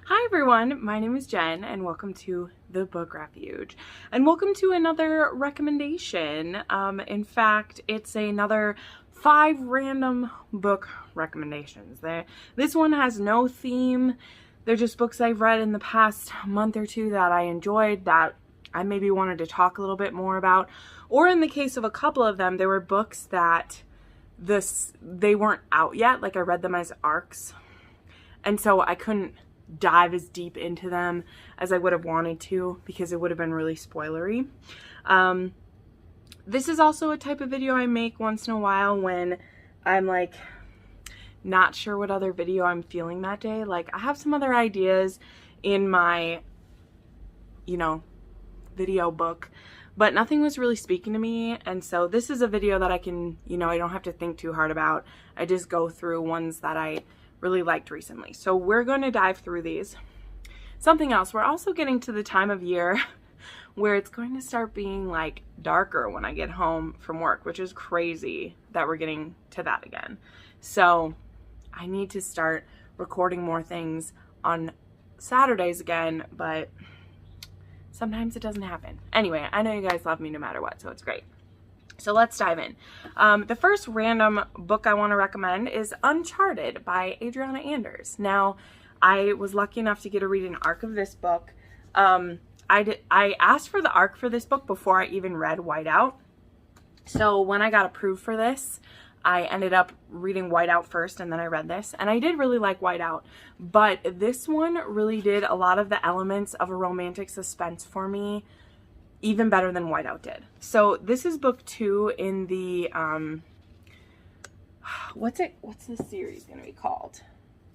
Hi everyone, my name is Jen and welcome to the Book Refuge and welcome to another recommendation. In fact, it's another 5 random book recommendations. This one has no theme. They're just books I've read in the past month or two that I enjoyed that I maybe wanted to talk a little bit more about. Or in the case of a couple of them, there were books that they weren't out yet, like I read them as arcs. And so I couldn't dive as deep into them as I would have wanted to because it would have been really spoilery. This is also a type of video I make once in a while when I'm like not sure what other video I'm feeling that day. Like I have some other ideas in my, video book, but nothing was really speaking to me. And so this is a video that I can, I don't have to think too hard about. I just go through ones that I really liked recently. So we're going to dive through these. Something else, we're also getting to the time of year where it's going to start being like darker when I get home from work, which is crazy that we're getting to that again. So I need to start recording more things on Saturdays again, but sometimes it doesn't happen. Anyway, I know you guys love me no matter what, so it's great. So let's dive in. The first random book I want to recommend is Uncharted by Adriana. Now, I was lucky enough to get to read an arc of this book. I asked for the arc for this book before I even read Whiteout. So when I got approved for this, I ended up reading Whiteout first and then I read this. And I did really like Whiteout, but this one really did a lot of the elements of a romantic suspense for me even better than Whiteout did. So this is book 2 in the, what's this series gonna be called?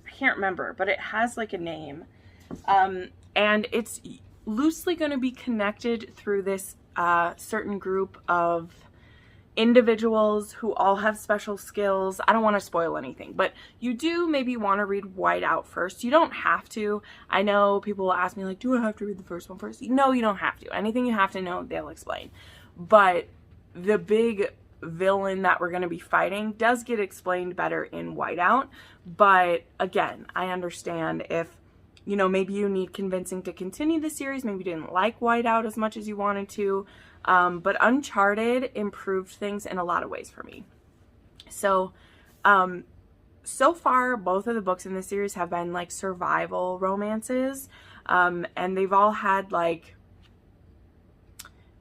I can't remember, but it has like a name. And it's loosely gonna be connected through this certain group of individuals who all have special skills. I don't want to spoil anything, but you do maybe want to read Whiteout first. You don't have to. I know people will ask me like, do I have to read the first one first? No, you don't have to. Anything you have to know, they'll explain. But the big villain that we're going to be fighting does get explained better in Whiteout. But again, I understand if, maybe you need convincing to continue the series. Maybe you didn't like Whiteout as much as you wanted to. But Uncharted improved things in a lot of ways for me. So, so far, both of the books in this series have been like survival romances. And they've all had like,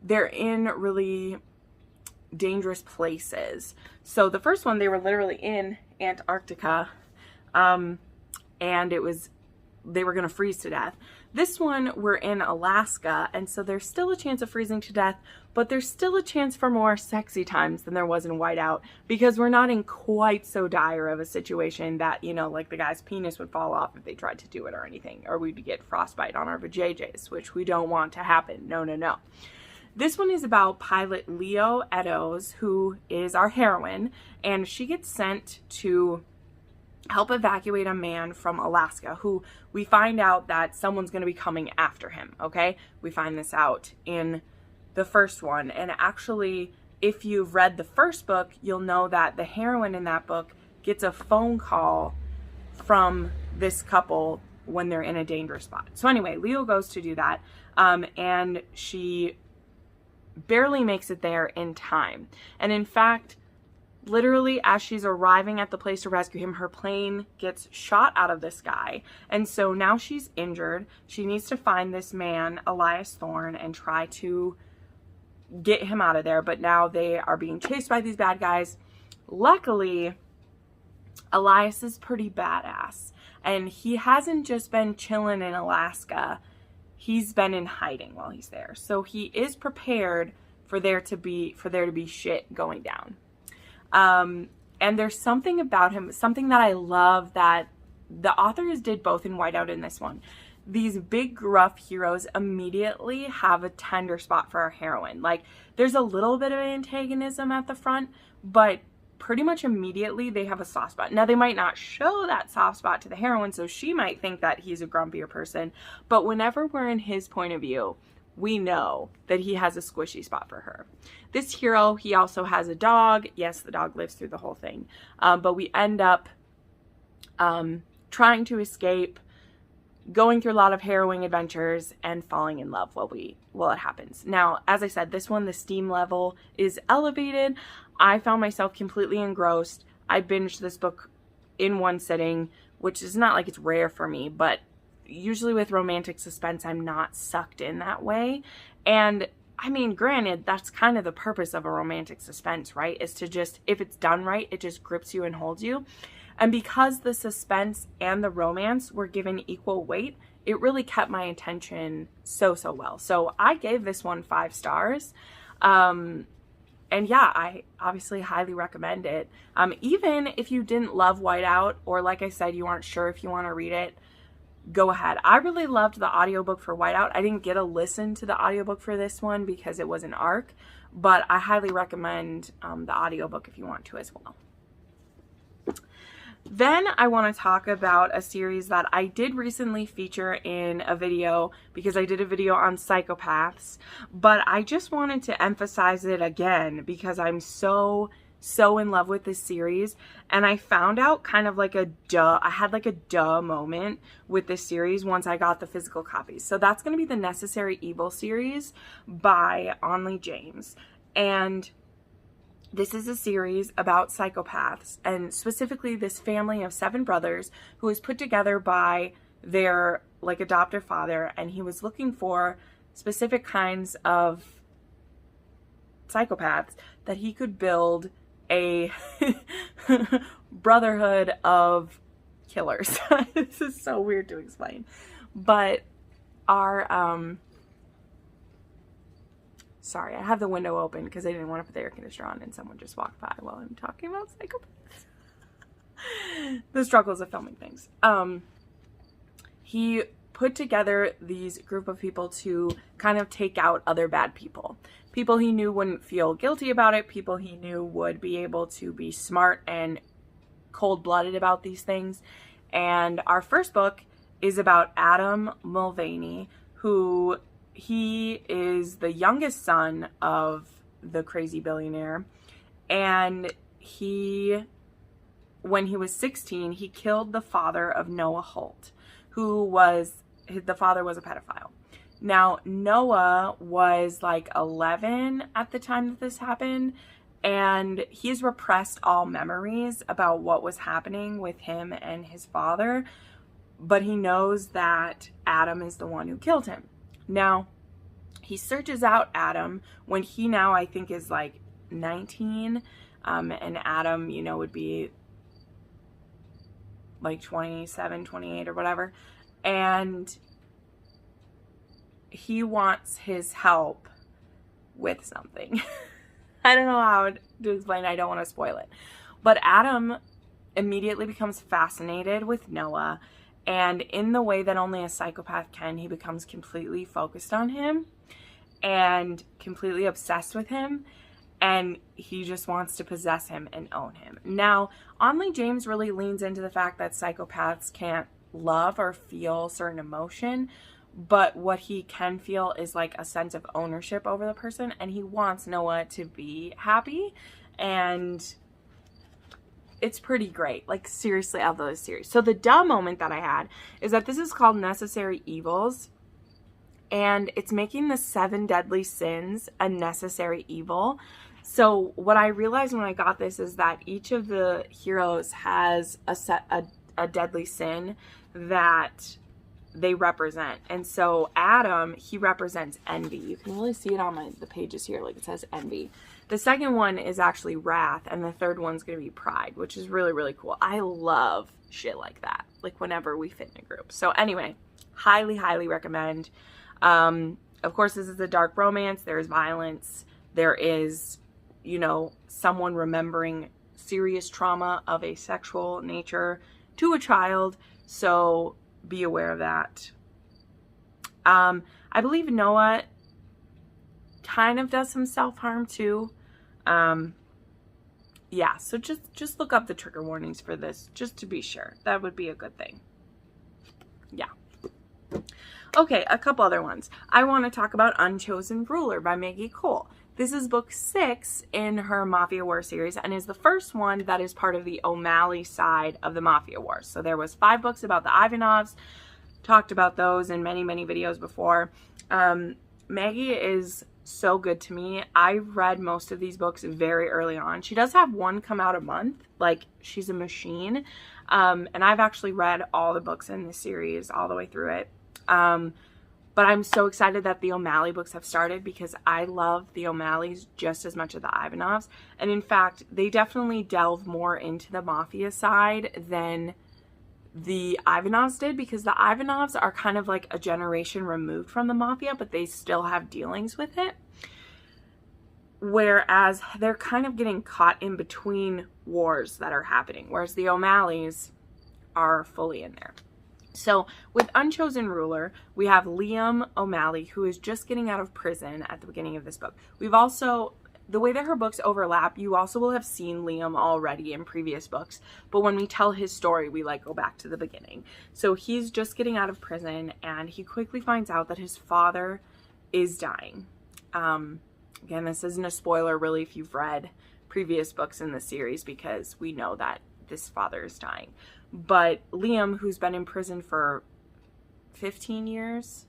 they're in really dangerous places. So the first one, they were literally in Antarctica. And they were going to freeze to death. This one, we're in Alaska, and so there's still a chance of freezing to death, but there's still a chance for more sexy times than there was in Whiteout, because we're not in quite so dire of a situation that, like the guy's penis would fall off if they tried to do it or anything, or we'd get frostbite on our vajayjays, which we don't want to happen. No, no, no. This one is about pilot Leo Eddowes, who is our heroine, and she gets sent to help evacuate a man from Alaska who we find out that someone's going to be coming after him, okay? We find this out in the first one. And actually, if you've read the first book, you'll know that the heroine in that book gets a phone call from this couple when they're in a dangerous spot. So anyway, Leo goes to do that, and she barely makes it there in time. And in fact, literally, as she's arriving at the place to rescue him, her plane gets shot out of the sky. And so now she's injured. She needs to find this man, Elias Thorne, and try to get him out of there. But now they are being chased by these bad guys. Luckily, Elias is pretty badass. And he hasn't just been chilling in Alaska. He's been in hiding while he's there. So he is prepared for there to be shit going down. And there's something about him, something that I love that the authors did both in Whiteout and this one. These big gruff heroes immediately have a tender spot for our heroine. Like there's a little bit of antagonism at the front, but pretty much immediately they have a soft spot. Now they might not show that soft spot to the heroine, so she might think that he's a grumpier person, but whenever we're in his point of view, we know that he has a squishy spot for her. This hero, he also has a dog. Yes, the dog lives through the whole thing. But we end up trying to escape, going through a lot of harrowing adventures and falling in love while it happens. Now, as I said, this one, the steam level is elevated. I found myself completely engrossed. I binged this book in one sitting, which is not like it's rare for me, but usually with romantic suspense, I'm not sucked in that way. And I mean, granted, that's kind of the purpose of a romantic suspense, right? Is to just, if it's done right, it just grips you and holds you. And because the suspense and the romance were given equal weight, it really kept my attention so well. So I gave this one 5 stars. And yeah, I obviously highly recommend it. Even if you didn't love Whiteout, or like I said, you aren't sure if you want to read it, go ahead. I really loved the audiobook for Whiteout. I didn't get to listen to the audiobook for this one because it was an ARC, but I highly recommend the audiobook if you want to as well. Then I want to talk about a series that I did recently feature in a video because I did a video on psychopaths, but I just wanted to emphasize it again because I'm so in love with this series, and I found out kind of like I had like a duh moment with this series once I got the physical copies. So that's going to be the Necessary Evil series by Onley James, and this is a series about psychopaths, and specifically this family of 7 brothers who was put together by their like adoptive father, and he was looking for specific kinds of psychopaths that he could build a brotherhood of killers. This is so weird to explain, but our sorry, I have the window open because I didn't want to put the air conditioner on and someone just walked by while I'm talking about psychopaths. The struggles of filming things. He put together these group of people to kind of take out other bad people. People he knew wouldn't feel guilty about it. People he knew would be able to be smart and cold-blooded about these things. And our first book is about Adam Mulvaney, who he is the youngest son of the crazy billionaire. And when he was 16, he killed the father of Noah Holt, the father was a pedophile. Now, Noah was like 11 at the time that this happened, and he's repressed all memories about what was happening with him and his father, but he knows that Adam is the one who killed him. Now, he searches out Adam when he now, I think, is like 19, and Adam, you know, would be like 27, 28 or whatever, and he wants his help with something. I don't know how to explain it. I don't want to spoil it. But Adam immediately becomes fascinated with Noah, and in the way that only a psychopath can, he becomes completely focused on him and completely obsessed with him, and he just wants to possess him and own him. Now, Onley James really leans into the fact that psychopaths can't love or feel certain emotion, but what he can feel is like a sense of ownership over the person, and he wants Noah to be happy, and it's pretty great. Like, seriously, I love this series. So the dumb moment that I had is that this is called Necessary Evils, and it's making the 7 deadly sins a necessary evil. So what I realized when I got this is that each of the heroes has a deadly sin that they represent. And so Adam, he represents envy. You can really see it on the pages here, like it says envy. The second one is actually wrath, and the third one's going to be pride, which is really, really cool. I love shit like that, like whenever we fit in a group. So anyway, highly, highly recommend. Of course, this is a dark romance. There's violence. There is, you know, someone remembering serious trauma of a sexual nature to a child. So be aware of that. I believe Noah kind of does some self-harm too. Yeah, so just look up the trigger warnings for this, just to be sure. That would be a good thing. Yeah. Okay, a couple other ones. I want to talk about Unchosen Ruler by Maggie. This is book 6 in her Mafia War series, and is the first one that is part of the O'Malley side of the Mafia Wars. So there was 5 books about the Ivanovs, talked about those in many, many videos before. Maggie is so good to me. I read most of these books very early on. She does have one come out a month. Like, she's a machine. And I've actually read all the books in this series all the way through it. But I'm so excited that the O'Malley books have started because I love the O'Malleys just as much as the Ivanovs. And in fact, they definitely delve more into the mafia side than the Ivanovs did, because the Ivanovs are kind of like a generation removed from the mafia, but they still have dealings with it. Whereas they're kind of getting caught in between wars that are happening, whereas the O'Malleys are fully in there. So with Unchosen Ruler, we have Liam O'Malley, who is just getting out of prison at the beginning of this book. We've also, the way that her books overlap, you also will have seen Liam already in previous books, but when we tell his story, we like go back to the beginning. So he's just getting out of prison, and he quickly finds out that his father is dying. Again, this isn't a spoiler really if you've read previous books in the series, because we know that this father is dying. But Liam, who's been in prison for 15 years,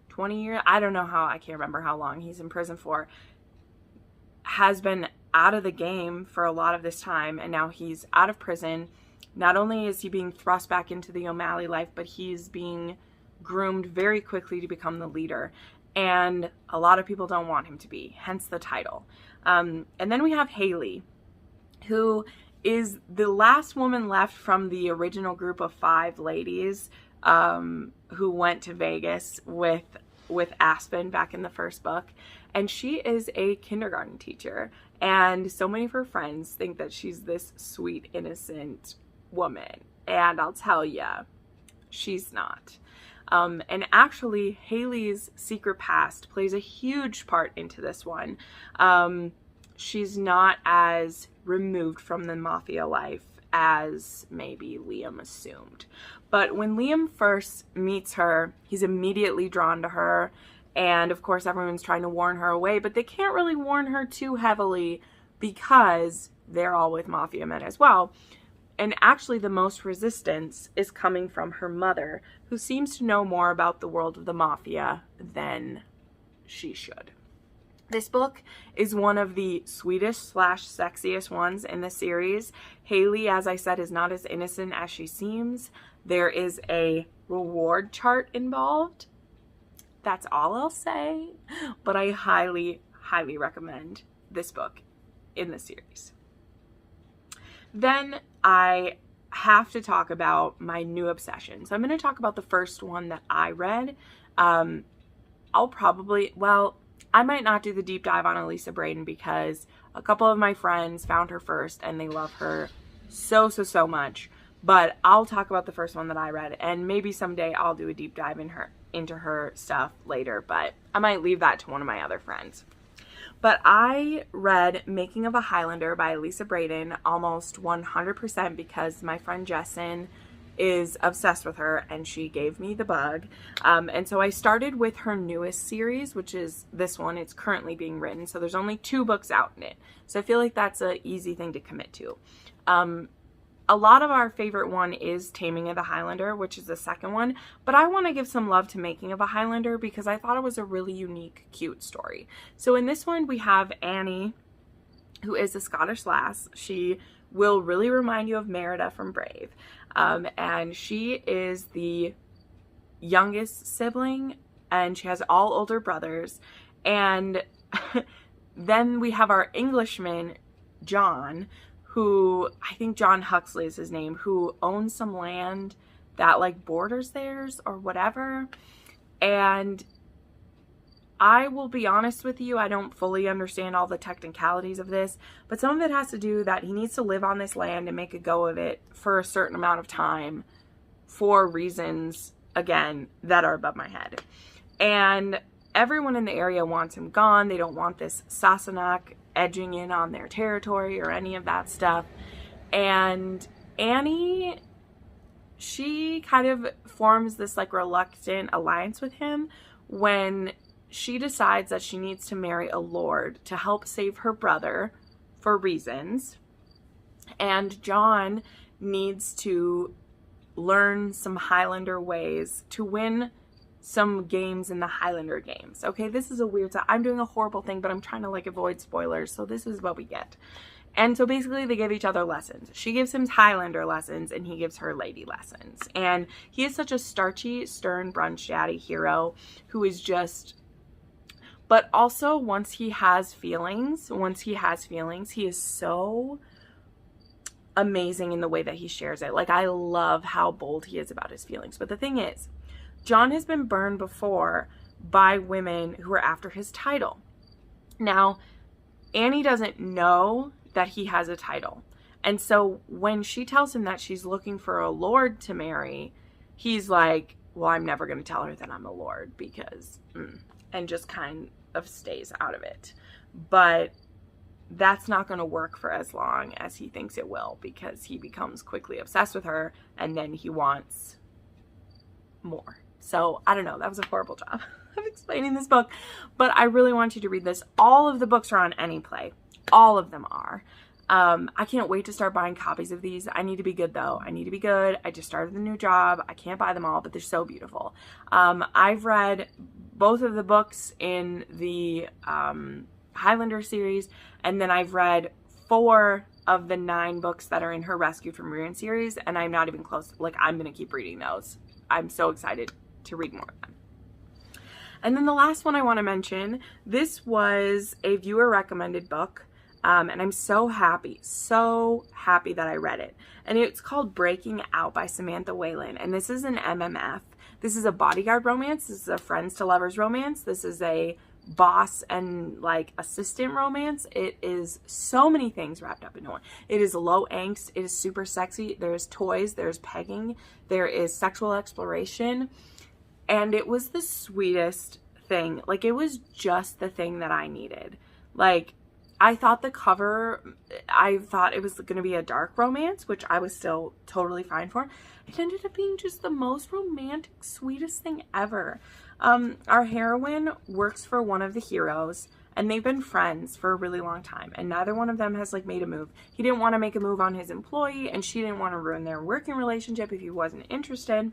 20 years, I don't know how, I can't remember how long he's in prison for, has been out of the game for a lot of this time, and now he's out of prison. Not only is he being thrust back into the O'Malley life, but he's being groomed very quickly to become the leader. And a lot of people don't want him to be, hence the title. And then we have Haley, who is the last woman left from the original group of 5 ladies who went to Vegas with Aspen back in the first book. And she is a kindergarten teacher. And so many of her friends think that she's this sweet, innocent woman. And I'll tell ya, she's not. And actually, Haley's secret past plays a huge part into this one. She's not as removed from the mafia life as maybe Liam assumed. But when Liam first meets her, he's immediately drawn to her. And of course, everyone's trying to warn her away, but they can't really warn her too heavily because they're all with mafia men as well. And actually, the most resistance is coming from her mother, who seems to know more about the world of the mafia than she should. This book is one of the sweetest / sexiest ones in the series. Haley, as I said, is not as innocent as she seems. There is a reward chart involved. That's all I'll say. But I highly, highly recommend this book in the series. Then I have to talk about my new obsession. So I'm going to talk about the first one that I read. I might not do the deep dive on Elisa Braden because a couple of my friends found her first and they love her so much. But I'll talk about the first one that I read, and maybe someday I'll do a deep dive into her stuff later, but I might leave that to one of my other friends. But I read Making of a Highlander by Elisa Braden almost 100% because my friend Jessin is obsessed with her and she gave me the bug. And so I started with her newest series, which is this one. It's currently being written. So there's only 2 books out in it. So I feel like that's an easy thing to commit to. A lot of our favorite one is Taming of the Highlander, which is the second one. But I want to give some love to Making of a Highlander because I thought it was a really unique, cute story. So in this one, we have Annie, who is a Scottish lass. She will really remind you of Merida from Brave. And she is the youngest sibling, and she has all older brothers. And then we have our Englishman, John, who, I think John Huxley is his name, who owns some land that like borders theirs or whatever. And I will be honest with you, I don't fully understand all the technicalities of this, but some of it has to do that he needs to live on this land and make a go of it for a certain amount of time for reasons, again, that are above my head. And everyone in the area wants him gone. They don't want this Sassenach edging in on their territory or any of that stuff. And Annie, she kind of forms this like reluctant alliance with him when she decides that she needs to marry a lord to help save her brother for reasons. And John needs to learn some Highlander ways to win some games in the Highlander games. Okay, this is a weird time. I'm doing a horrible thing, but I'm trying to like avoid spoilers, so this is what we get. And so basically they give each other lessons. She gives him Highlander lessons and he gives her lady lessons. And he is such a starchy, stern, brunch daddy hero who is just, but also once he has feelings, he is so amazing in the way that he shares it. Like, I love how bold he is about his feelings. But the thing is, John has been burned before by women who are after his title. Now, Annie doesn't know that he has a title. And so when she tells him that she's looking for a lord to marry, he's like, well, I'm never going to tell her that I'm a lord because, and just kind of stays out of it. But that's not going to work for as long as he thinks it will, because he becomes quickly obsessed with her and then he wants more. So I don't know, that was a horrible job of explaining this book, but I really want you to read this. All of the books are on AnyPlay. All of them are. I can't wait to start buying copies of these. I need to be good though. I need to be good. I just started a new job. I can't buy them all, but they're so beautiful. I've read both of the books in the Highlander series, and then I've read 4 of the 9 books that are in her Rescued from Ruin series, and I'm not even close. Like, I'm going to keep reading those. I'm so excited to read more of them. And then the last one I want to mention, this was a viewer recommended book. And I'm so happy that I read it. And it's called Breaking Out by Samantha Wayland. And this is an MMF. This is a bodyguard romance. This is a friends to lovers romance. This is a boss and like assistant romance. It is so many things wrapped up into one. It is low angst. It is super sexy. There's toys. There's pegging. There is sexual exploration. And it was the sweetest thing. Like, it was just the thing that I needed. Like, I thought the cover, I thought it was going to be a dark romance, which I was still totally fine for. It ended up being just the most romantic, sweetest thing ever. Our heroine works for one of the heroes, and they've been friends for a really long time, and neither one of them has like made a move. He didn't want to make a move on his employee, and she didn't want to ruin their working relationship if he wasn't interested.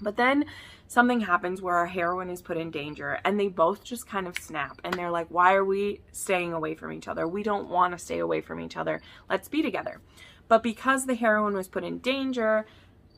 But then something happens where our heroine is put in danger, and they both just kind of snap, and they're like, why are we staying away from each other? We don't want to stay away from each other. Let's be together. But because the heroine was put in danger,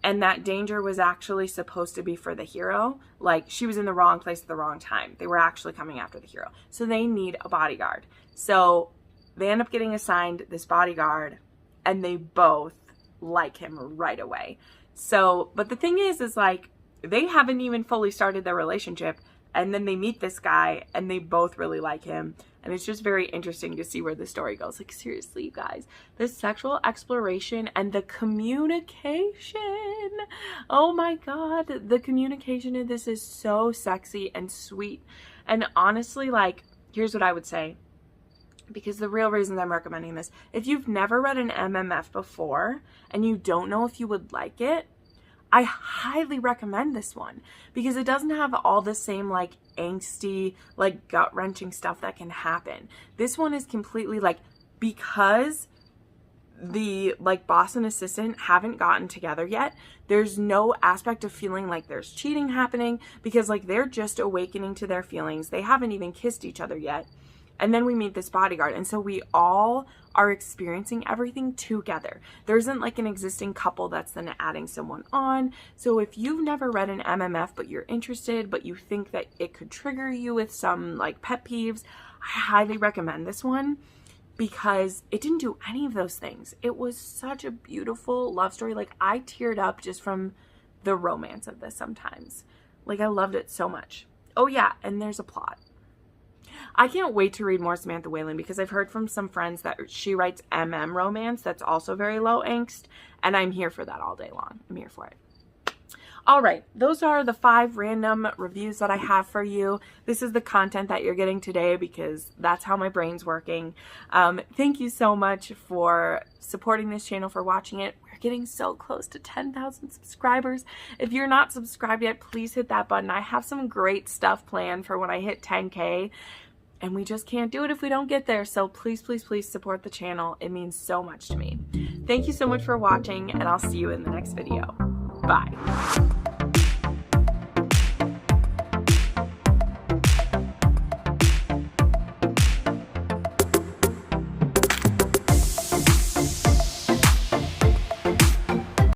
and that danger was actually supposed to be for the hero, like, she was in the wrong place at the wrong time. They were actually coming after the hero. So they need a bodyguard. So they end up getting assigned this bodyguard, and they both like him right away. So, but the thing is like, they haven't even fully started their relationship, and then they meet this guy, and they both really like him, and it's just very interesting to see where the story goes. Like, seriously, you guys, the sexual exploration and the communication, oh my god, the communication in this is so sexy and sweet. And honestly, like, here's what I would say, because the real reason I'm recommending this, if you've never read an MMF before and you don't know if you would like it, I highly recommend this one, because it doesn't have all the same like angsty, like gut-wrenching stuff that can happen. This one is completely like, because the like boss and assistant haven't gotten together yet, there's no aspect of feeling like there's cheating happening, because like they're just awakening to their feelings. They haven't even kissed each other yet. And then we meet this bodyguard, and so we all are experiencing everything together. There isn't like an existing couple that's then adding someone on. So if you've never read an MMF, but you're interested, but you think that it could trigger you with some like pet peeves, I highly recommend this one, because it didn't do any of those things. It was such a beautiful love story. Like, I teared up just from the romance of this sometimes. Like, I loved it so much. Oh yeah, and there's a plot. I can't wait to read more Samantha Wayland, because I've heard from some friends that she writes MM romance that's also very low angst, and I'm here for that all day long. I'm here for it. All right, those are the 5 random reviews that I have for you. This is the content that you're getting today, because that's how my brain's working. Thank you so much for supporting this channel, for watching it. We're getting so close to 10,000 subscribers. If you're not subscribed yet, please hit that button. I have some great stuff planned for when I hit 10K. And we just can't do it if we don't get there. So please, please, please support the channel. It means so much to me. Thank you so much for watching, and I'll see you in the next video. Bye.